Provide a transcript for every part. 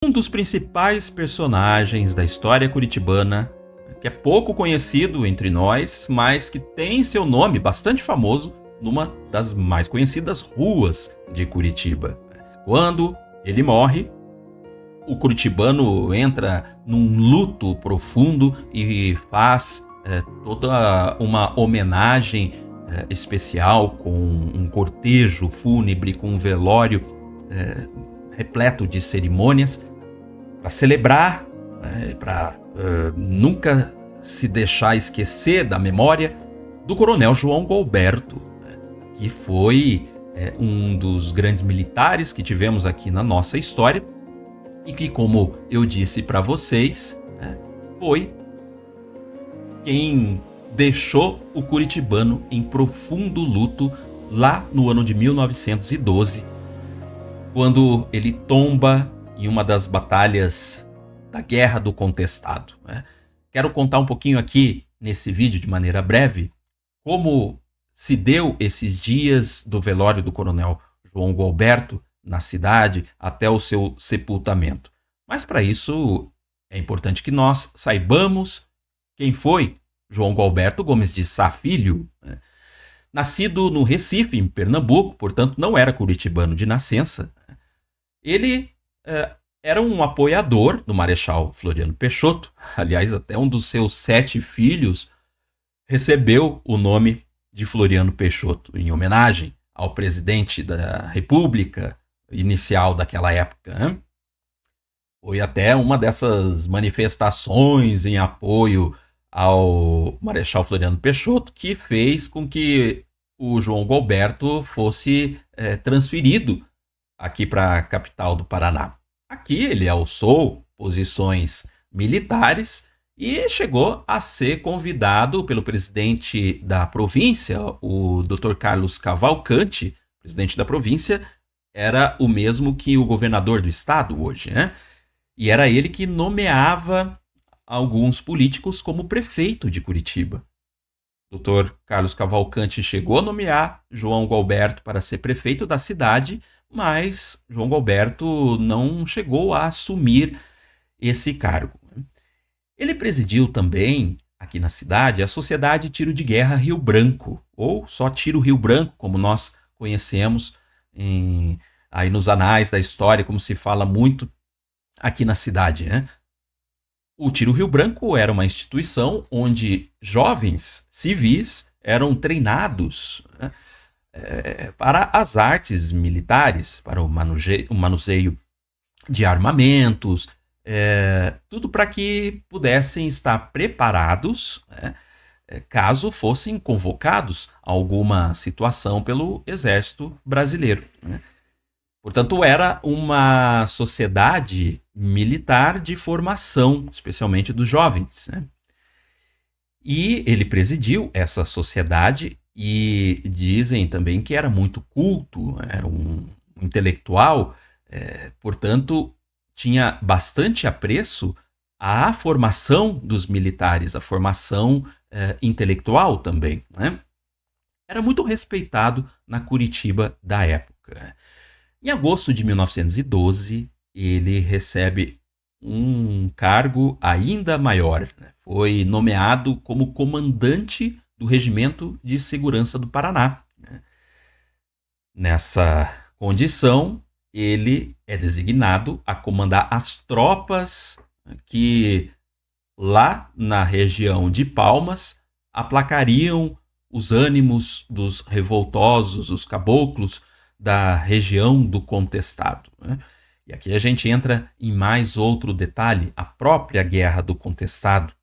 Um dos principais personagens da história curitibana, que é pouco conhecido entre nós, mas que tem seu nome bastante famoso numa das mais conhecidas ruas de Curitiba. Quando ele morre, o curitibano entra num luto profundo e faz toda uma homenagem especial, com um cortejo fúnebre, com um velório repleto de cerimônias, para celebrar, para nunca se deixar esquecer da memória do coronel João Goulberto, que foi um dos grandes militares que tivemos aqui na nossa história e que, como eu disse para vocês, foi quem deixou o curitibano em profundo luto lá no ano de 1912, quando ele tomba em uma das batalhas da Guerra do Contestado. Quero contar um pouquinho aqui nesse vídeo, de maneira breve, como se deu esses dias do velório do coronel João Goulberto na cidade até o seu sepultamento. Mas para isso é importante que nós saibamos quem foi João Goulberto Gomes de Sá Filho. Nascido no Recife, em Pernambuco, portanto não era curitibano de nascença. Ele era um apoiador do Marechal Floriano Peixoto. Aliás, até um dos seus 7 filhos recebeu o nome de Floriano Peixoto, em homenagem ao presidente da República inicial daquela época. Foi até uma dessas manifestações em apoio ao Marechal Floriano Peixoto que fez com que o João Goulberto fosse transferido aqui para a capital do Paraná. Aqui ele alçou posições militares e chegou a ser convidado pelo presidente da província, o Dr. Carlos Cavalcante. O presidente da província era o mesmo que o governador do estado hoje, E era ele que nomeava alguns políticos como prefeito de Curitiba. O Dr. Carlos Cavalcante chegou a nomear João Goulberto para ser prefeito da cidade, mas João Goulberto não chegou a assumir esse cargo. Ele presidiu também, aqui na cidade, a Sociedade Tiro de Guerra Rio Branco, ou só Tiro Rio Branco, como nós conhecemos aí nos anais da história, como se fala muito aqui na cidade. O Tiro Rio Branco era uma instituição onde jovens civis eram treinados para as artes militares, para o manuseio de armamentos, tudo para que pudessem estar preparados caso fossem convocados a alguma situação pelo Exército Brasileiro. Portanto, era uma sociedade militar de formação, especialmente dos jovens. E ele presidiu essa sociedade e dizem também que era muito culto, era um intelectual, portanto, tinha bastante apreço à formação dos militares, à formação intelectual também. Era muito respeitado na Curitiba da época. Em agosto de 1912, ele recebe um cargo ainda maior. Foi nomeado como comandante do Regimento de Segurança do Paraná. Nessa condição, ele é designado a comandar as tropas que lá na região de Palmas aplacariam os ânimos dos revoltosos, os caboclos da região do Contestado. E aqui a gente entra em mais outro detalhe: a própria Guerra do Contestado,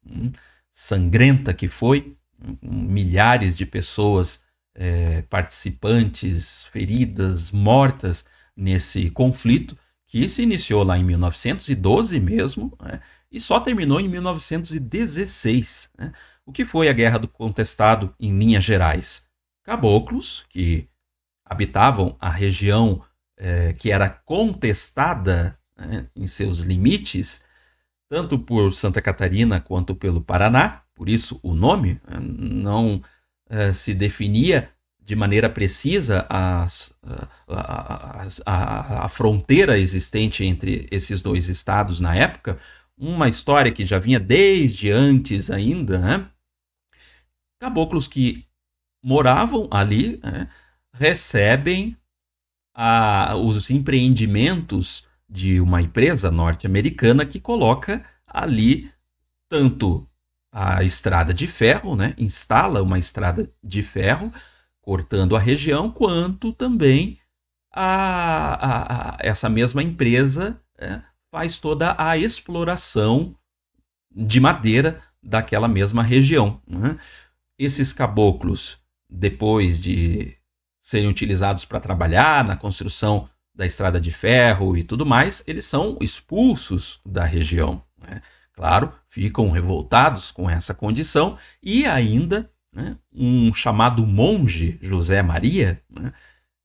sangrenta que foi, milhares de pessoas participantes, feridas, mortas nesse conflito, que se iniciou lá em 1912 mesmo, e só terminou em 1916. O que foi a Guerra do Contestado em linhas gerais? Caboclos que habitavam a região que era contestada em seus limites, tanto por Santa Catarina quanto pelo Paraná, por isso o nome não se definia de maneira precisa a fronteira existente entre esses dois estados na época, uma história que já vinha desde antes ainda, né? Caboclos que moravam ali, né, recebem os empreendimentos de uma empresa norte-americana que coloca ali tanto a estrada de ferro, né, instala uma estrada de ferro cortando a região, quanto também essa mesma empresa faz toda a exploração de madeira daquela mesma região, né? Esses caboclos, depois de serem utilizados para trabalhar na construção da estrada de ferro e tudo mais, eles são expulsos da região, né? Claro, ficam revoltados com essa condição e ainda, né, um chamado monge José Maria, né,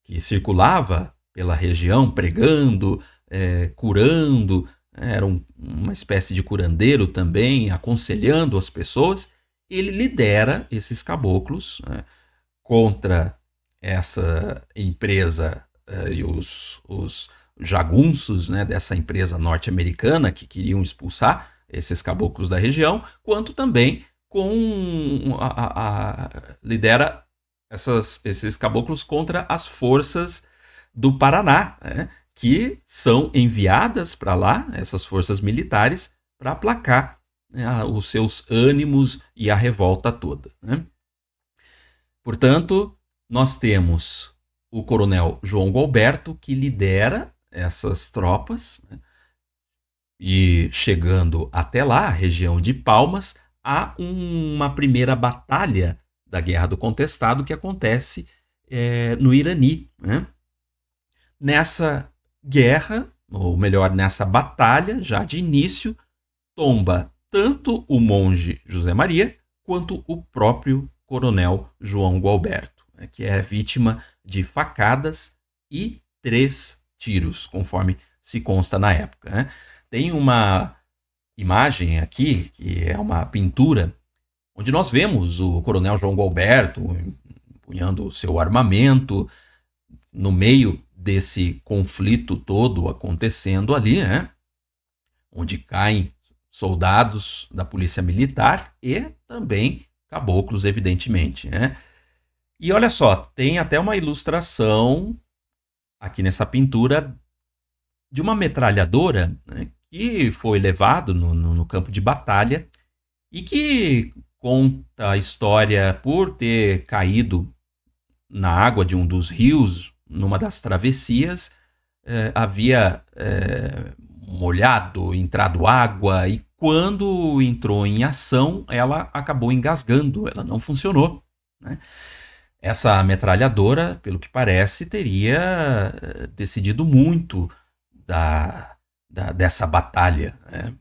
que circulava pela região pregando, curando, era uma espécie de curandeiro também, aconselhando as pessoas. Ele lidera esses caboclos, né, contra essa empresa e os jagunços, né, dessa empresa norte-americana que queriam expulsar esses caboclos da região, quanto também lidera esses caboclos contra as forças do Paraná, né, que são enviadas para lá, essas forças militares, para aplacar, né, os seus ânimos e a revolta toda, né? Portanto, nós temos o coronel João Gualberto, que lidera essas tropas, né? E chegando até lá, a região de Palmas, há uma primeira batalha da Guerra do Contestado que acontece no Irani, né? Nessa guerra, ou melhor, nessa batalha, já de início, tomba tanto o monge José Maria quanto o próprio coronel João Gualberto, né, que é vítima de facadas e 3 tiros, conforme se consta na época, né? Tem uma imagem aqui, que é uma pintura, onde nós vemos o coronel João Gualberto empunhando o seu armamento no meio desse conflito todo acontecendo ali, né? Onde caem soldados da polícia militar e também caboclos, evidentemente, né? E olha só, tem até uma ilustração aqui nessa pintura de uma metralhadora, né, que foi levado no campo de batalha e que conta a história por ter caído na água de um dos rios, numa das travessias, havia molhado, entrado água, e quando entrou em ação, ela acabou engasgando, ela não funcionou, né? Essa metralhadora, pelo que parece, teria decidido muito dessa batalha, né?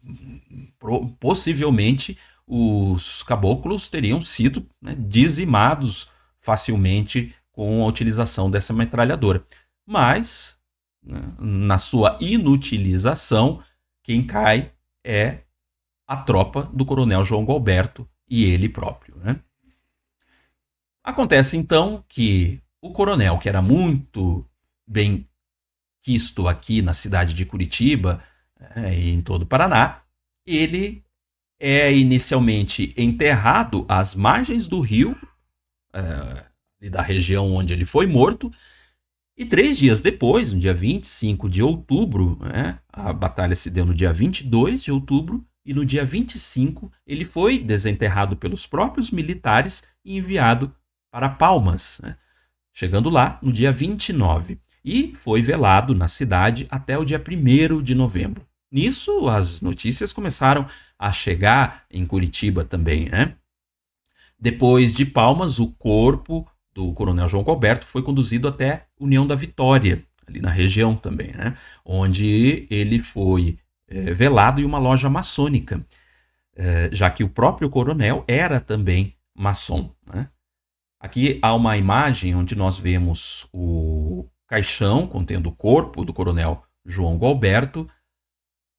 Possivelmente os caboclos teriam sido, né, dizimados facilmente com a utilização dessa metralhadora. Mas, né, na sua inutilização, quem cai é a tropa do coronel João Gualberto e ele próprio, né? Acontece então que o coronel, que era muito bem quisto aqui na cidade de Curitiba e em todo o Paraná, ele é inicialmente enterrado às margens do rio, da região onde ele foi morto, e 3 dias depois, no dia 25 de outubro, né, a batalha se deu no dia 22 de outubro, e no dia 25 ele foi desenterrado pelos próprios militares e enviado para Palmas, né, chegando lá no dia 29. E foi velado na cidade até o dia 1º de novembro. Nisso, as notícias começaram a chegar em Curitiba também, né? Depois de Palmas, o corpo do coronel João Gualberto foi conduzido até União da Vitória, ali na região também, né? Onde ele foi velado em uma loja maçônica, já que o próprio coronel era também maçom, né? Aqui há uma imagem onde nós vemos o caixão contendo o corpo do coronel João Gualberto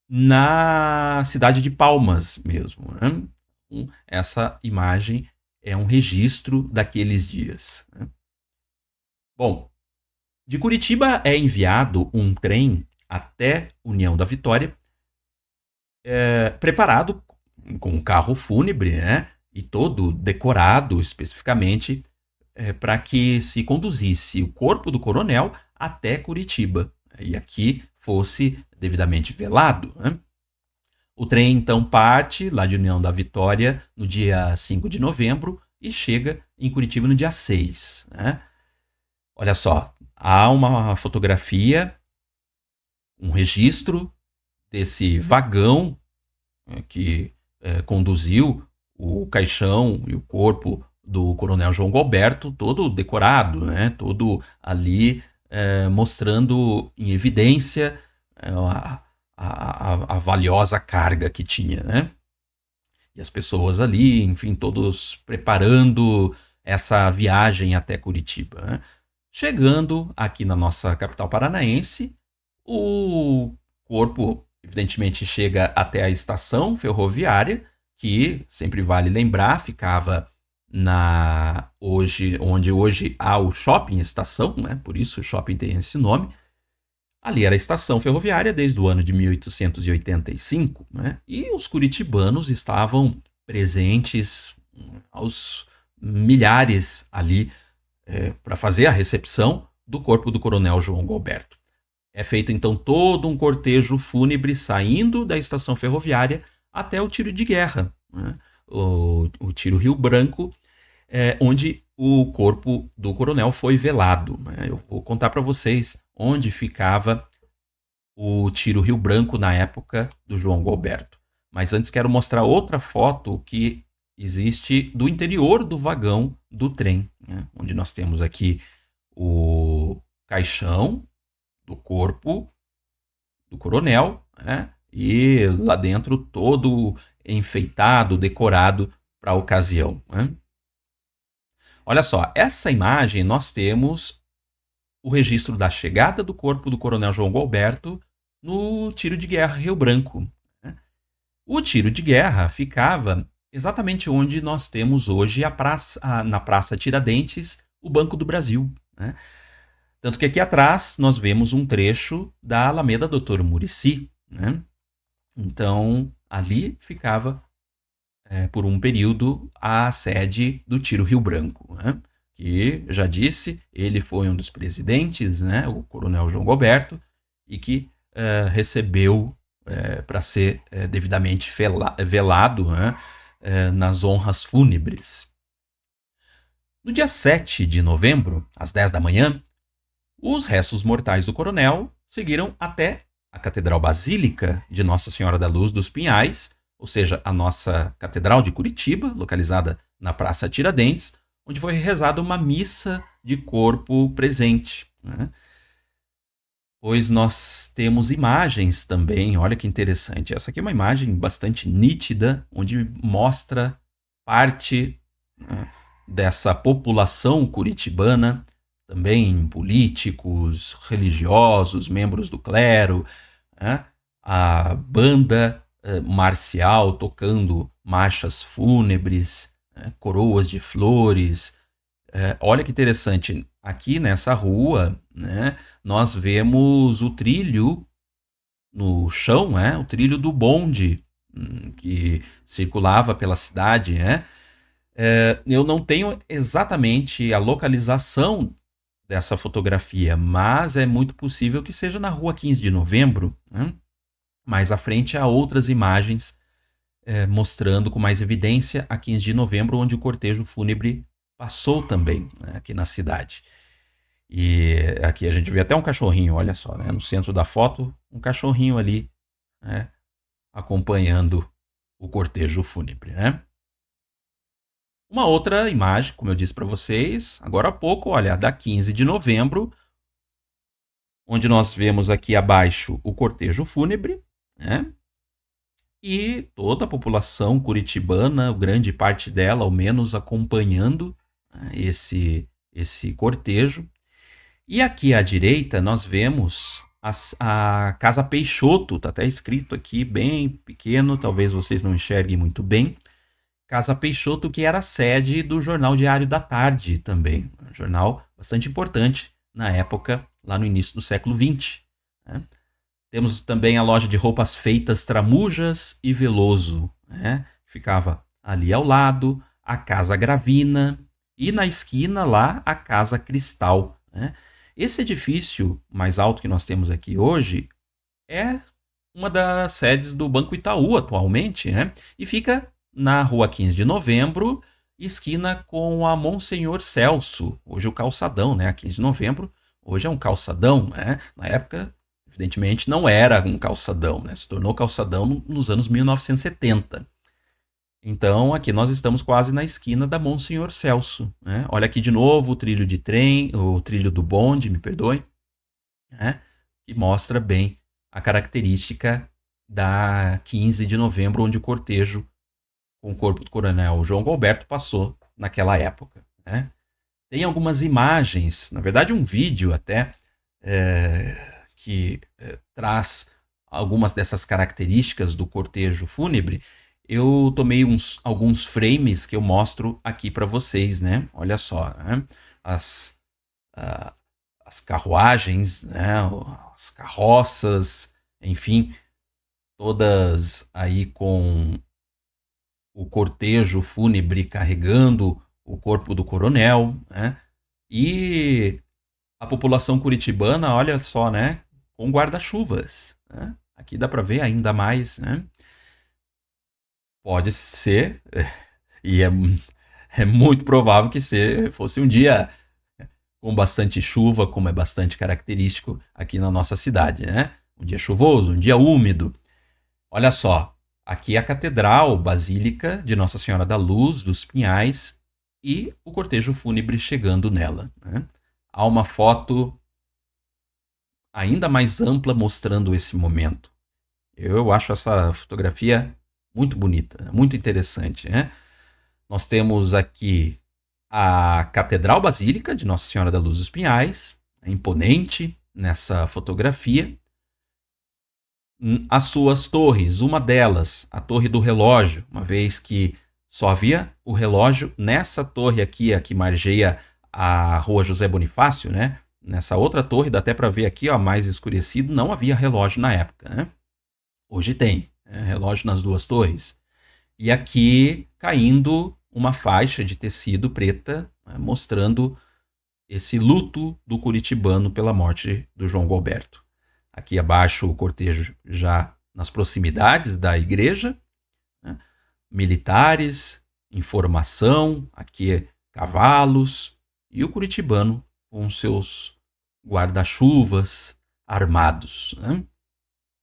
na cidade de Palmas mesmo, né? Essa imagem é um registro daqueles dias, né? Bom, de Curitiba é enviado um trem até União da Vitória, preparado com um carro fúnebre, né? E todo decorado especificamente para que se conduzisse o corpo do coronel até Curitiba e aqui fosse devidamente velado, né? O trem então parte lá de União da Vitória no dia 5 de novembro e chega em Curitiba no dia 6, né? Olha só, há uma fotografia, um registro desse vagão que conduziu o caixão e o corpo do coronel João Galberto, todo decorado, né? Todo ali mostrando em evidência a valiosa carga que tinha, né? E as pessoas ali, enfim, todos preparando essa viagem até Curitiba, né? Chegando aqui na nossa capital paranaense, o corpo evidentemente chega até a estação ferroviária, que sempre vale lembrar, ficava onde hoje há o shopping estação, né? Por isso o shopping tem esse nome. Ali era a estação ferroviária desde o ano de 1885, né? E os curitibanos estavam presentes aos milhares ali para fazer a recepção do corpo do coronel João Galberto. É feito então todo um cortejo fúnebre saindo da estação ferroviária até o tiro de guerra, né? O tiro Rio Branco, onde o corpo do coronel foi velado, né? Eu vou contar para vocês onde ficava o tiro Rio Branco na época do João Galberto. Mas antes quero mostrar outra foto que existe do interior do vagão do trem, né? Onde nós temos aqui o caixão do corpo do coronel, né? E lá dentro todo enfeitado, decorado para a ocasião, né? Olha só, essa imagem nós temos o registro da chegada do corpo do coronel João Galberto no tiro de guerra Rio Branco, né? O tiro de guerra ficava exatamente onde nós temos hoje na Praça Tiradentes, o Banco do Brasil, né? Tanto que aqui atrás nós vemos um trecho da Alameda Doutor Muricy, né? Então, ali ficava, por um período, a sede do Tiro Rio Branco, né? Que, já disse, ele foi um dos presidentes, né? O coronel João Galberto, e que recebeu para ser devidamente velado, né? Nas honras fúnebres. No dia 7 de novembro, às 10 da manhã, os restos mortais do coronel seguiram até a Catedral Basílica de Nossa Senhora da Luz dos Pinhais, ou seja, a nossa Catedral de Curitiba, localizada na Praça Tiradentes, onde foi rezada uma missa de corpo presente, né? Pois nós temos imagens também, olha que interessante. Essa aqui é uma imagem bastante nítida, onde mostra parte, né, dessa população curitibana, também políticos, religiosos, membros do clero, né? A banda marcial tocando marchas fúnebres, coroas de flores. Olha que interessante, aqui nessa rua, né, nós vemos o trilho no chão, né, o trilho do bonde que circulava pela cidade, né? Eu não tenho exatamente a localização dessa fotografia, mas é muito possível que seja na rua 15 de novembro, né? Mais à frente há outras imagens mostrando com mais evidência a 15 de novembro, onde o cortejo fúnebre passou também, né, aqui na cidade. E aqui a gente vê até um cachorrinho, olha só, né, no centro da foto, um cachorrinho ali, né, acompanhando o cortejo fúnebre, né? Uma outra imagem, como eu disse para vocês agora há pouco, olha, da 15 de novembro, onde nós vemos aqui abaixo o cortejo fúnebre, né? E toda a população curitibana, grande parte dela, ao menos, acompanhando, né, esse cortejo. E aqui à direita nós vemos a Casa Peixoto, está até escrito aqui bem pequeno, talvez vocês não enxerguem muito bem. Casa Peixoto, que era a sede do Jornal Diário da Tarde também. Um jornal bastante importante na época, lá no início do século XX. Né? Temos também a loja de roupas feitas Tramujas e Veloso, né? Ficava ali ao lado, a Casa Gravina e na esquina lá a Casa Cristal. Né? Esse edifício mais alto que nós temos aqui hoje é uma das sedes do Banco Itaú atualmente, né? E fica na rua 15 de novembro, esquina com a Monsenhor Celso, hoje o calçadão, né? A 15 de novembro, hoje é um calçadão, né? Na época, evidentemente, não era um calçadão, né? Se tornou calçadão nos anos 1970. Então, aqui nós estamos quase na esquina da Monsenhor Celso, né? Olha aqui de novo o trilho de trem, o trilho do bonde, me perdoe, né? Que mostra bem a característica da 15 de novembro, onde o cortejo com o corpo do coronel João Galberto passou naquela época. Né? Tem algumas imagens, na verdade um vídeo até, que traz algumas dessas características do cortejo fúnebre. Eu tomei alguns frames que eu mostro aqui para vocês, né? Olha só, né? As carruagens, né? As carroças, enfim, todas aí com o cortejo fúnebre carregando o corpo do coronel, né? E a população curitibana, olha só, né? Com guarda-chuvas, né? Aqui dá para ver ainda mais, né? Pode ser, e é muito provável que fosse um dia com bastante chuva, como é bastante característico aqui na nossa cidade, né? Um dia chuvoso, um dia úmido. Olha só, aqui é a Catedral Basílica de Nossa Senhora da Luz dos Pinhais e o cortejo fúnebre chegando nela. Né? Há uma foto ainda mais ampla mostrando esse momento. Eu acho essa fotografia muito bonita, muito interessante. Né? Nós temos aqui a Catedral Basílica de Nossa Senhora da Luz dos Pinhais, é imponente nessa fotografia. As suas torres, uma delas, a Torre do Relógio, uma vez que só havia o relógio nessa torre aqui, a que margeia a Rua José Bonifácio, né? Nessa outra torre, dá até para ver aqui, ó, mais escurecido, não havia relógio na época, né? Hoje tem, né? Relógio nas duas torres. E aqui caindo uma faixa de tecido preta, né? Mostrando esse luto do curitibano pela morte do João Galberto. Aqui abaixo o cortejo já nas proximidades da igreja, né? Militares, informação, aqui cavalos e o curitibano com seus guarda-chuvas armados. Né?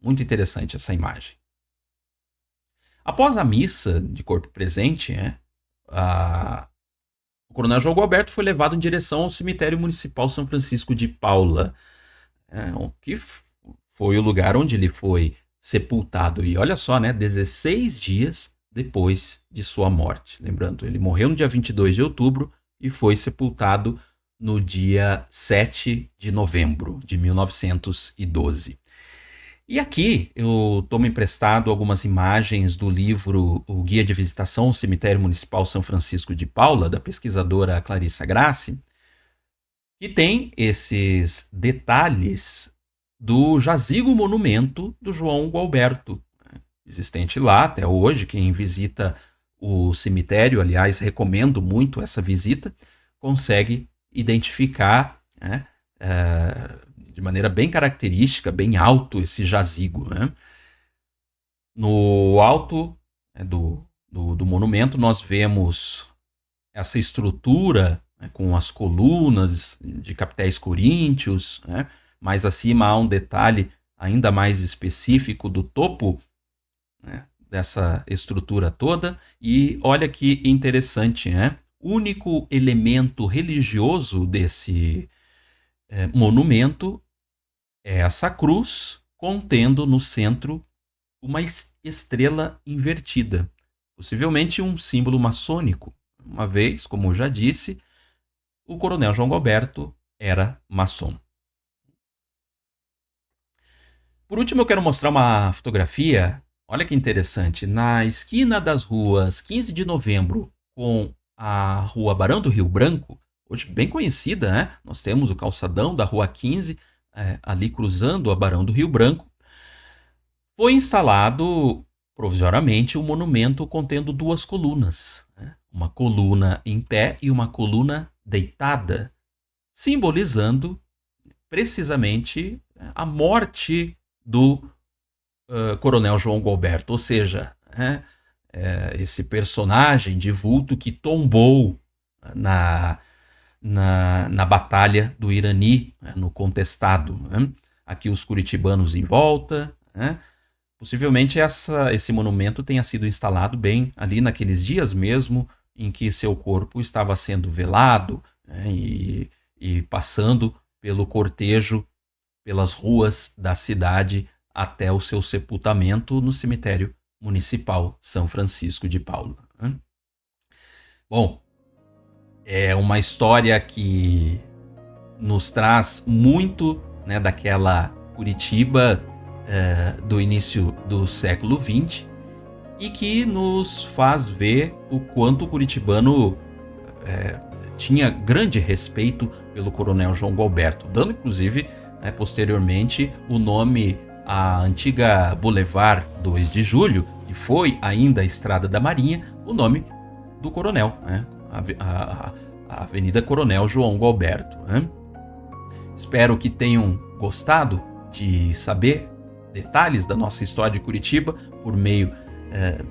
Muito interessante essa imagem. Após a missa de corpo presente, né, o coronel João Galberto foi levado em direção ao cemitério municipal São Francisco de Paula, que foi o lugar onde ele foi sepultado. E olha só, né, 16 dias depois de sua morte. Lembrando, ele morreu no dia 22 de outubro e foi sepultado no dia 7 de novembro de 1912. E aqui eu tomo emprestado algumas imagens do livro O Guia de Visitação ao Cemitério Municipal São Francisco de Paula, da pesquisadora Clarissa Grassi, que tem esses detalhes do jazigo monumento do João Galberto, existente lá até hoje. Quem visita o cemitério, aliás, recomendo muito essa visita, consegue identificar, né, de maneira bem característica, bem alto esse jazigo. Né? No alto, né, do monumento nós vemos essa estrutura, né, com as colunas de capitéis coríntios, né? Mais acima há um detalhe ainda mais específico do topo, né, dessa estrutura toda. E olha que interessante, né? O único elemento religioso desse monumento é essa cruz contendo no centro uma estrela invertida, possivelmente um símbolo maçônico, uma vez, como eu já disse, o coronel João Galberto era maçom. Por último, eu quero mostrar uma fotografia. Olha que interessante, na esquina das ruas 15 de Novembro com a Rua Barão do Rio Branco, hoje bem conhecida, né? Nós temos o calçadão da Rua 15, ali cruzando a Barão do Rio Branco. Foi instalado provisoriamente um monumento contendo duas colunas, né? Uma coluna em pé e uma coluna deitada, simbolizando precisamente a morte do Coronel João Gualberto, ou seja, né, esse personagem de vulto que tombou na, na Batalha do Irani, né, no Contestado. Né? Aqui os curitibanos em volta, né? Possivelmente esse monumento tenha sido instalado bem ali naqueles dias mesmo em que seu corpo estava sendo velado, né, e passando pelo cortejo pelas ruas da cidade até o seu sepultamento no cemitério municipal São Francisco de Paula. Né? Bom, é uma história que nos traz muito, né, daquela Curitiba do início do século XX e que nos faz ver o quanto o curitibano tinha grande respeito pelo Coronel João Gualberto, dando inclusive posteriormente o nome à antiga Boulevard 2 de Julho, que foi ainda a Estrada da Marinha, o nome do coronel, né? A Avenida Coronel João Gualberto. Né? Espero que tenham gostado de saber detalhes da nossa história de Curitiba por meio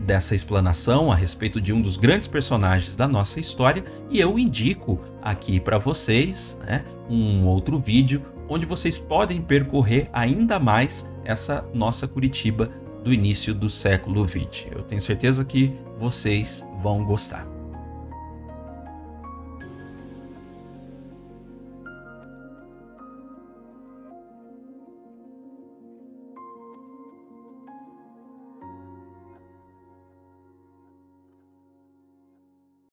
dessa explanação a respeito de um dos grandes personagens da nossa história, e eu indico aqui para vocês, né, um outro vídeo onde vocês podem percorrer ainda mais essa nossa Curitiba do início do século XX. Eu tenho certeza que vocês vão gostar.